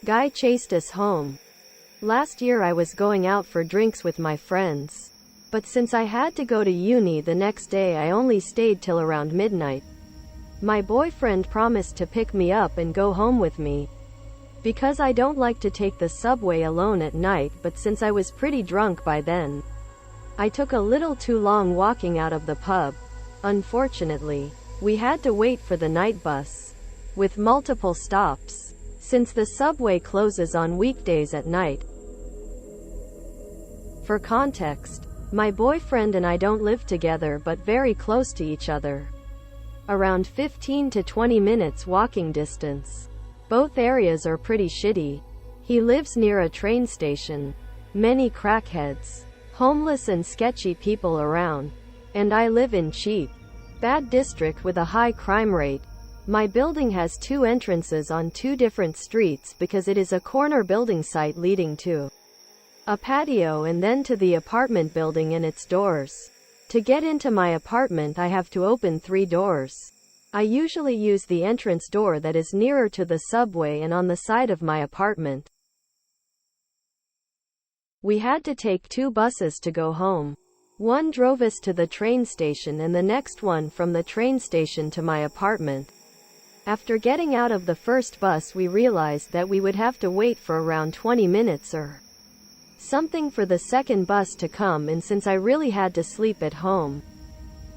Guy chased us home. Last year I was going out for drinks with my friends. But since I had to go to uni the next day, I only stayed till around midnight. My boyfriend promised to pick me up and go home with me. Because I don't like to take the subway alone at night, but since I was pretty drunk by then, I took a little too long walking out of the pub. Unfortunately, we had to wait for the night bus, with multiple stops, since the subway closes on weekdays at night. For context, my boyfriend and I don't live together but very close to each other. Around 15 to 20 minutes walking distance. Both areas are pretty shitty. He lives near a train station. Many crackheads, homeless and sketchy people around. And I live in cheap, bad district with a high crime rate. My building has 2 entrances on 2 different streets because it is a corner building site leading to a patio and then to the apartment building and its doors. To get into my apartment I have to open 3 doors. I usually use the entrance door that is nearer to the subway and on the side of my apartment. We had to take 2 buses to go home. One drove us to the train station and the next one from the train station to my apartment. After getting out of the first bus we realized that we would have to wait for around 20 minutes or something for the second bus to come, and since I really had to sleep at home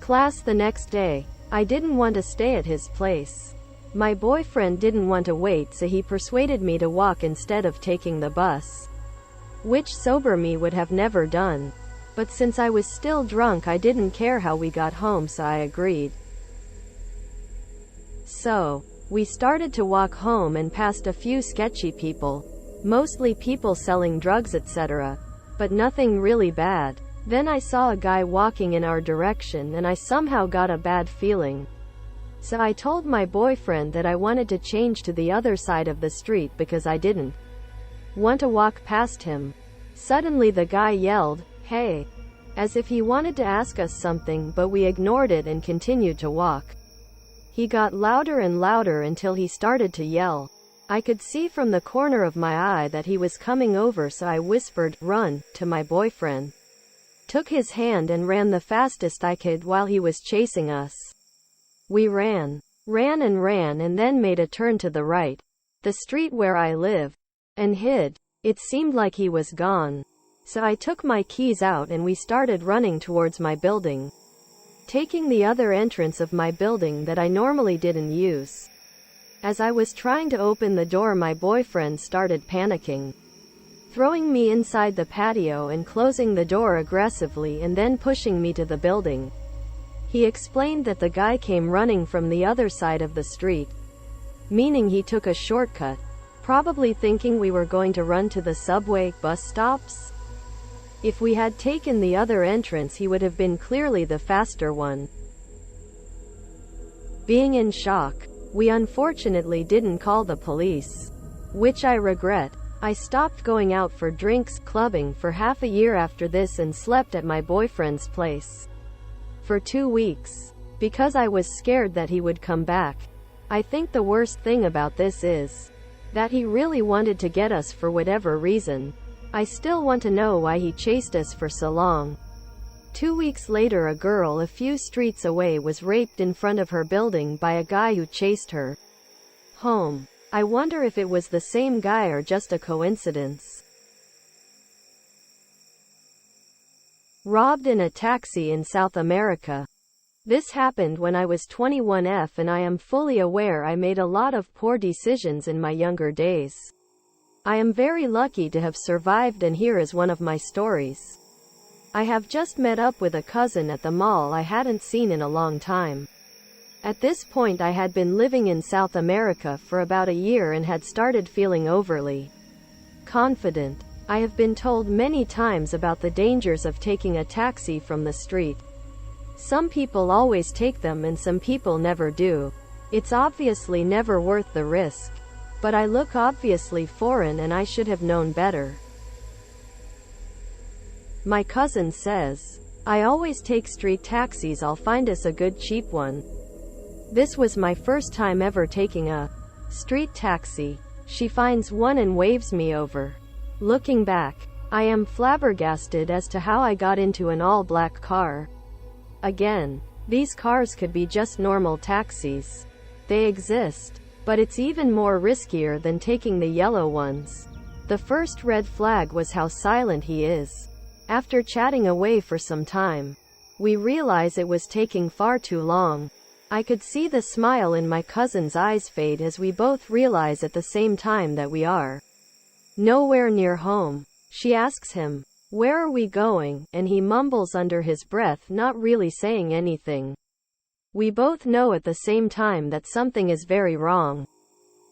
class the next day, I didn't want to stay at his place. My boyfriend didn't want to wait, so he persuaded me to walk instead of taking the bus, which sober me would have never done. But since I was still drunk I didn't care how we got home, so I agreed. So, we started to walk home and passed a few sketchy people. Mostly people selling drugs etc. But nothing really bad. Then I saw a guy walking in our direction and I somehow got a bad feeling. So I told my boyfriend that I wanted to change to the other side of the street because I didn't want to walk past him. Suddenly the guy yelled, "Hey!" as if he wanted to ask us something, but we ignored it and continued to walk. He got louder and louder until he started to yell. I could see from the corner of my eye that he was coming over, so I whispered, "Run," to my boyfriend. Took his hand and ran the fastest I could while he was chasing us. We ran and then made a turn to the right, the street where I live, and hid. It seemed like he was gone. So I took my keys out and we started running towards my building, taking the other entrance of my building that I normally didn't use. As I was trying to open the door, my boyfriend started panicking, throwing me inside the patio and closing the door aggressively and then pushing me to the building. He explained that the guy came running from the other side of the street, meaning he took a shortcut, probably thinking we were going to run to the subway bus stops. If we had taken the other entrance he would have been clearly the faster one. Being in shock, we unfortunately didn't call the police, which I regret. I stopped going out for drinks, clubbing for half a year after this and slept at my boyfriend's place for 2 weeks, because I was scared that he would come back. I think the worst thing about this is that he really wanted to get us for whatever reason. I still want to know why he chased us for so long. 2 weeks later, a girl a few streets away was raped in front of her building by a guy who chased her home. I wonder if it was the same guy or just a coincidence. Robbed in a taxi in South America. This happened when I was 21F, and I am fully aware I made a lot of poor decisions in my younger days. I am very lucky to have survived, and here is one of my stories. I have just met up with a cousin at the mall I hadn't seen in a long time. At this point I had been living in South America for about a year and had started feeling overly confident. I have been told many times about the dangers of taking a taxi from the street. Some people always take them and some people never do. It's obviously never worth the risk. But I look obviously foreign and I should have known better. My cousin says, "I always take street taxis, I'll find us a good cheap one." This was my first time ever taking a street taxi. She finds one and waves me over. Looking back, I am flabbergasted as to how I got into an all-black car. Again, these cars could be just normal taxis. They exist, but it's even more riskier than taking the yellow ones. The first red flag was how silent he is. After chatting away for some time, we realize it was taking far too long. I could see the smile in my cousin's eyes fade as we both realize at the same time that we are nowhere near home. She asks him, "Where are we going?" and he mumbles under his breath, not really saying anything. We both know at the same time that something is very wrong.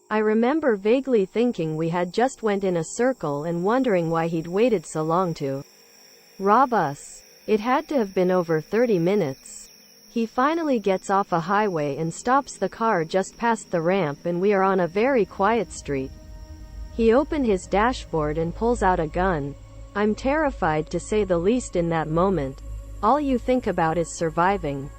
I remember vaguely thinking we had just went in a circle and wondering why he'd waited so long to rob us. It had to have been over 30 minutes. He finally gets off a highway and stops the car just past the ramp, and we are on a very quiet street. He opened his dashboard and pulls out a gun. I'm terrified to say the least in that moment. All you think about is surviving.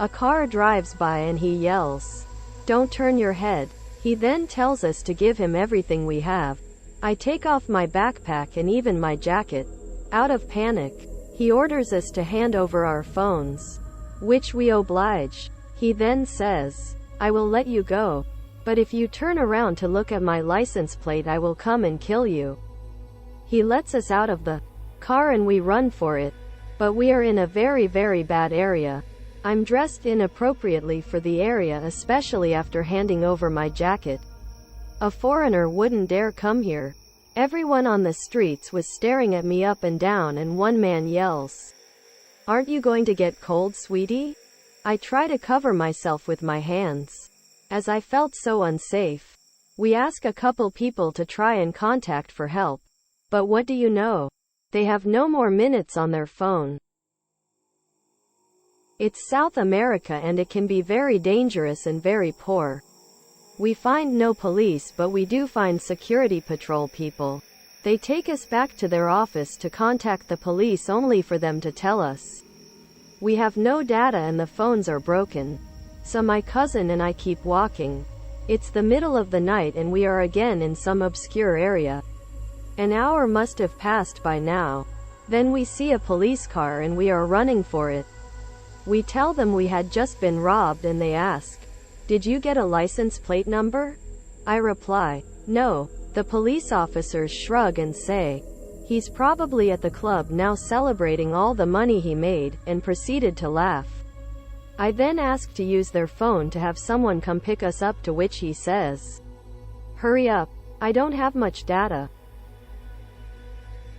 A car drives by and he yells, "Don't turn your head." He then tells us to give him everything we have. I take off my backpack and even my jacket. Out of panic, he orders us to hand over our phones, which we oblige. He then says, "I will let you go, but if you turn around to look at my license plate, I will come and kill you." He lets us out of the car and we run for it, but we are in a very, very bad area. I'm dressed inappropriately for the area, especially after handing over my jacket. A foreigner wouldn't dare come here. Everyone on the streets was staring at me up and down, and one man yells, "Aren't you going to get cold, sweetie?" I try to cover myself with my hands, as I felt so unsafe. We ask a couple people to try and contact for help. But what do you know? They have no more minutes on their phone. It's South America and it can be very dangerous and very poor. We find no police, but we do find security patrol people. They take us back to their office to contact the police only for them to tell us we have no data and the phones are broken. So my cousin and I keep walking. It's the middle of the night and we are again in some obscure area. An hour must have passed by now. Then we see a police car and we are running for it. We tell them we had just been robbed and they ask, "Did you get a license plate number?" I reply, "No." The police officers shrug and say, "He's probably at the club now celebrating all the money he made," and proceeded to laugh. I then ask to use their phone to have someone come pick us up, to which he says, "Hurry up. I don't have much data."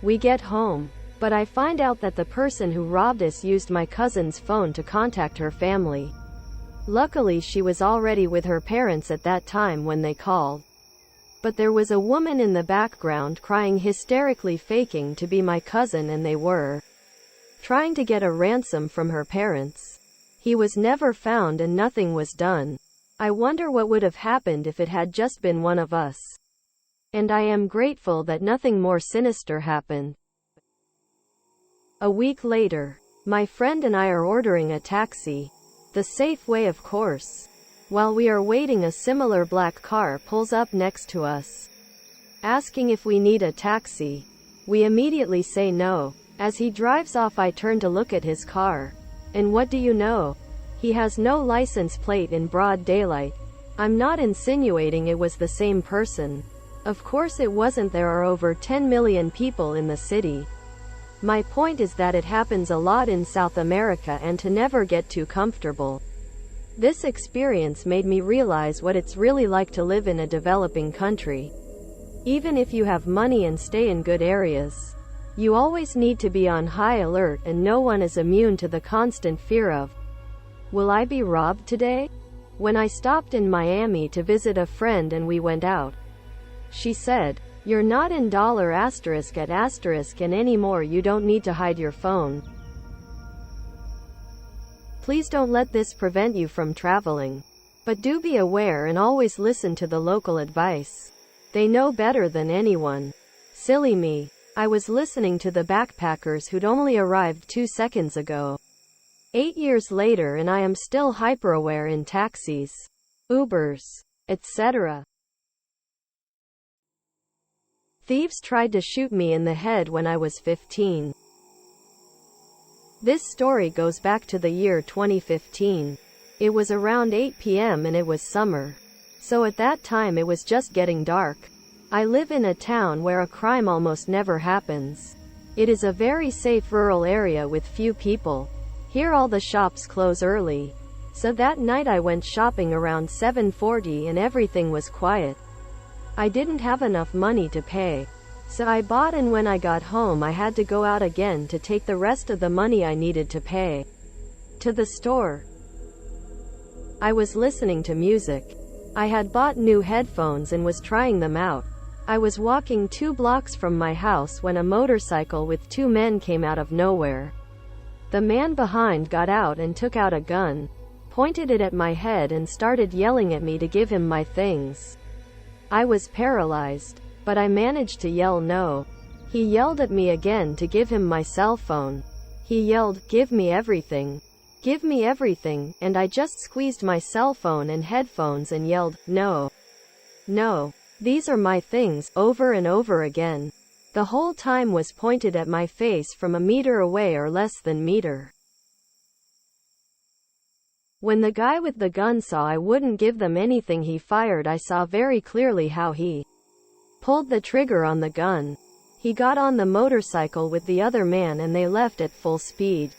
We get home, but I find out that the person who robbed us used my cousin's phone to contact her family. Luckily, she was already with her parents at that time when they called. But there was a woman in the background crying hysterically, faking to be my cousin, and they were trying to get a ransom from her parents. He was never found and nothing was done. I wonder what would have happened if it had just been one of us. And I am grateful that nothing more sinister happened. A week later, my friend and I are ordering a taxi. The safe way, of course. While we are waiting, a similar black car pulls up next to us, asking if we need a taxi. We immediately say no. As he drives off, I turn to look at his car. And what do you know? He has no license plate in broad daylight. I'm not insinuating it was the same person. Of course it wasn't. There are over 10 million people in the city. My point is that it happens a lot in South America, and to never get too comfortable. This experience made me realize what it's really like to live in a developing country. Even if you have money and stay in good areas, you always need to be on high alert, and no one is immune to the constant fear of, "Will I be robbed today?" When I stopped in Miami to visit a friend and we went out, she said, "You're not in $*@*, and anymore you don't need to hide your phone. Please don't let this prevent you from traveling. But do be aware and always listen to the local advice. They know better than anyone." Silly me. I was listening to the backpackers who'd only arrived 2 seconds ago. 8 years later and I am still hyper-aware in taxis, Ubers, etc. Thieves tried to shoot me in the head when I was 15. This story goes back to the year 2015. It was around 8 p.m. and it was summer. So at that time it was just getting dark. I live in a town where a crime almost never happens. It is a very safe rural area with few people. Here all the shops close early. So that night I went shopping around 7:40 and everything was quiet. I didn't have enough money to pay. So I bought, and when I got home I had to go out again to take the rest of the money I needed to pay to the store. I was listening to music. I had bought new headphones and was trying them out. I was walking 2 blocks from my house when a motorcycle with 2 men came out of nowhere. The man behind got out and took out a gun, pointed it at my head and started yelling at me to give him my things. I was paralyzed, but I managed to yell no. He yelled at me again to give him my cell phone. He yelled, "Give me everything. Give me everything," and I just squeezed my cell phone and headphones and yelled, "No. No. These are my things," over and over again. The whole time was pointed at my face from a meter away or less than meter. When the guy with the gun saw I wouldn't give them anything he fired. I saw very clearly how he pulled the trigger on the gun. He got on the motorcycle with the other man and they left at full speed.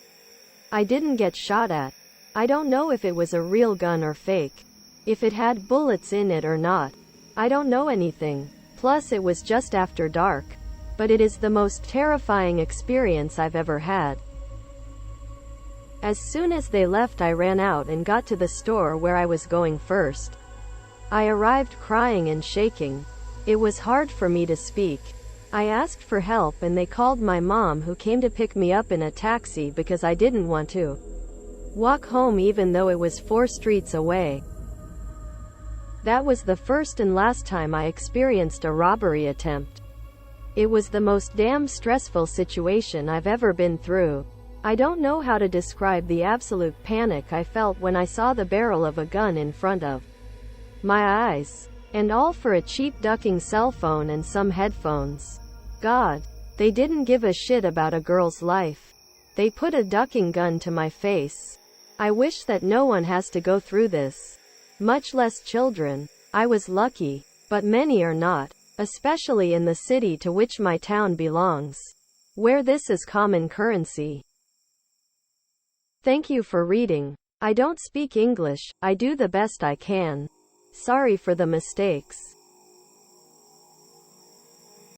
I didn't get shot at. I don't know if it was a real gun or fake. If it had bullets in it or not. I don't know anything. Plus it was just after dark. But it is the most terrifying experience I've ever had. As soon as they left I ran out and got to the store where I was going first. I arrived crying and shaking. It was hard for me to speak. I asked for help and they called my mom, who came to pick me up in a taxi because I didn't want to walk home even though it was 4 streets away. That was the first and last time I experienced a robbery attempt. It was the most damn stressful situation I've ever been through. I don't know how to describe the absolute panic I felt when I saw the barrel of a gun in front of my eyes. And all for a cheap ducking cell phone and some headphones. God. They didn't give a shit about a girl's life. They put a ducking gun to my face. I wish that no one has to go through this. Much less children. I was lucky. But many are not. Especially in the city to which my town belongs, where this is common currency. Thank you for reading. I don't speak English. I do the best I can. Sorry for the mistakes.